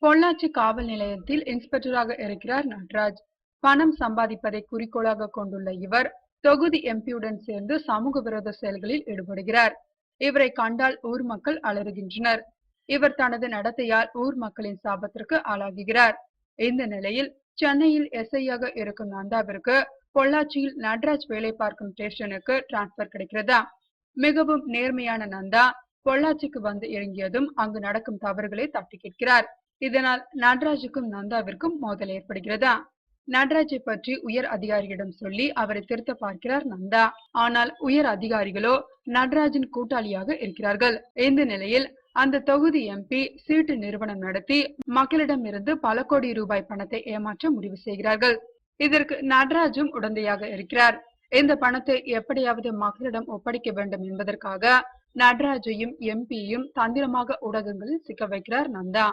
பொள்ளாச்சி காவல் நிலையத்தில் இன்ஸ்பெக்டராக இருக்கிறார் நடராஜ். பணம் சம்பாதிப்பதை குறிக்கோளாக கொண்டுள்ள இவர் தொகுதி எம்பியுடன் சேர்ந்து சமூக விரோத செயல்களில் ஈடுபடுகிறார். இவரை கண்டால் ஊர் மக்கள் அலறுகின்றனர். இவர் தனது நடத்தையால் ஊர் மக்களின் சாபத்திற்கு ஆளாகுகிறார். இந்த நிலையில் சென்னையில் எஸ்ஐயாக இருக்கும் நந்தாவிற்கு பொள்ளாச்சியில் நடராஜ் வேலை பார்க்கும் ஸ்டேஷனுக்கு டிரான்ஸ்பர் கிடைக்கிறதா? மிகவும் நேர்மையான நந்தா பொள்ளாச்சிக்கு வந்து இறங்கியதும் அங்கு நடக்கும் தவறுகளை தட்டி கேட்கிறார். இதனால் நடராஜுக்கும் நந்தாவிற்கும் மோதல் ஏற்படுகிறதா? நடராஜை பற்றி உயர் அதிகாரியிடம் சொல்லி அவரை திருத்த பார்க்கிறார் நந்தா. ஆனால் உயர் அதிகாரிகளோ நடராஜின் கூட்டாளியாக இருக்கிறார்கள். இந்த நிலையில் அந்த தொகுதி எம்பி சீட்டு நிறுவனம் நடத்தி மக்களிடம் இருந்து பல கோடி ரூபாய் பணத்தை ஏமாற்ற முடிவு செய்கிறார்கள். இதற்கு நடராஜும் உடந்தையாக இருக்கிறார். இந்த பணத்தை எப்படியாவது மக்களிடம் ஒப்படைக்க வேண்டும் என்பதற்காக நடராஜையும் எம்பியும் தந்திரமாக ஊடகங்களில் சிக்க வைக்கிறார் நந்தா.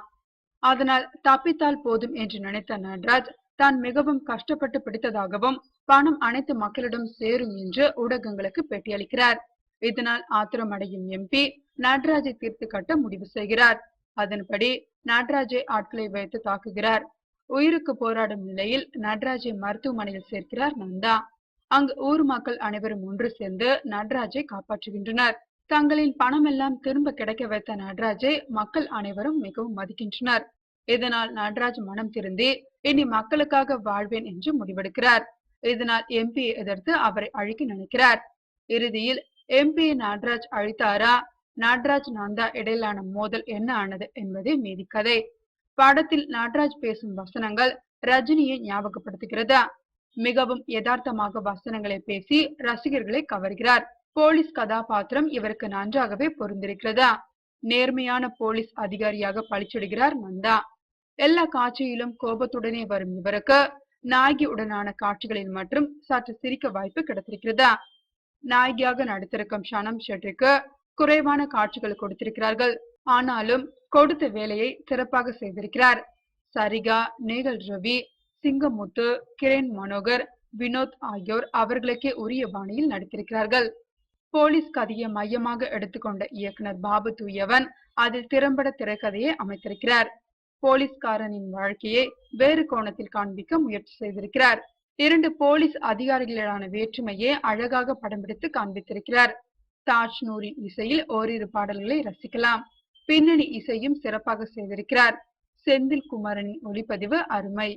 அதனால் தப்பித்தால் போதும் என்று நினைத்த நடராஜ் தான் மிகவும் கஷ்டப்பட்டு பிடித்ததாகவும் பணம் அனைத்து மக்களிடம் சேரும் என்று ஊடகங்களுக்கு பேட்டியளிக்கிறார். இதனால் ஆத்திரமடையும் எம்பி நடராஜை தீர்த்து கட்ட முடிவு செய்கிறார். அதன்படி நடராஜை ஆட்களை வைத்து தாக்குகிறார். உயிருக்கு போராடும் நிலையில் நடராஜை மருத்துவமனையில் சேர்க்கிறார் நந்தா. அங்கு ஊர் மக்கள் அனைவரும் ஒன்று சேர்ந்து நடராஜை காப்பாற்றுகின்றனர். தங்களின் பணம் எல்லாம் திரும்ப கிடைக்க வைத்த நடராஜை மக்கள் அனைவரும் மிகவும் மதிக்கின்றனர். இதனால் நடராஜ் மனம் திருந்தி இனி மக்களுக்காக வாழ்வேன் என்று முடிவெடுக்கிறார். இதனால் எம்பியை எதிர்த்து அவரை அழிக்க நினைக்கிறார். இறுதியில் எம்பியை நடராஜ் அழித்தாரா? நடராஜ் நந்தா இடையிலான மோதல் என்ன ஆனது என்பதே மீதி கதை. படத்தில் நடராஜ் பேசும் வசனங்கள் ரஜினியை ஞாபகப்படுத்துகிறதா? மிகவும் யதார்த்தமாக வசனங்களை பேசி ரசிகர்களை கவர்கிறார். போலீஸ் கதாபாத்திரம் இவருக்கு நன்றாகவே பொருந்திருக்கிறதா? நேர்மையான போலீஸ் அதிகாரியாக பழிச்சிடுகிறார் நந்தா. எல்லா காட்சியிலும் கோபத்துடனே வரும் இவருக்கு நாயகியுடனான காட்சிகளில் மட்டும் சற்று சிரிக்க வாய்ப்பு கிடைத்திருக்கிறதா? நாயகியாக நடித்திருக்கும் சனம் ஷெட்டிக்கு குறைவான காட்சிகள் கொடுத்திருக்கிறார்கள். ஆனாலும் கொடுத்த வேலையை சிறப்பாக செய்திருக்கிறார். சரிகா, நேகல் ரவி, சிங்கமுத்து, கிரண் மனோகர், வினோத் ஆகியோர் அவர்களுக்கே உரிய பாணியில் நடித்திருக்கிறார்கள். போலீஸ் கதையை மையமாக எடுத்துக்கொண்ட இயக்குனர் பாபு தூயவன் அதில் திறம்பட திரைக்கதையை அமைத்திருக்கிறார். போலீஸ்காரனின் வாழ்க்கையை வேறு கோணத்தில் காண்பிக்க முயற்சி செய்திருக்கிறார். 2 போலீஸ் அதிகாரிகளான வேற்றுமையை அழகாக படம் பிடித்து காண்பித்திருக்கிறார். தாஜ் நூரின் இசையில் ஓரிரு பாடல்களை ரசிக்கலாம். பின்னணி இசையும் சிறப்பாக செய்திருக்கிறார். செந்தில் குமரனின் ஒளிப்பதிவு அருமை.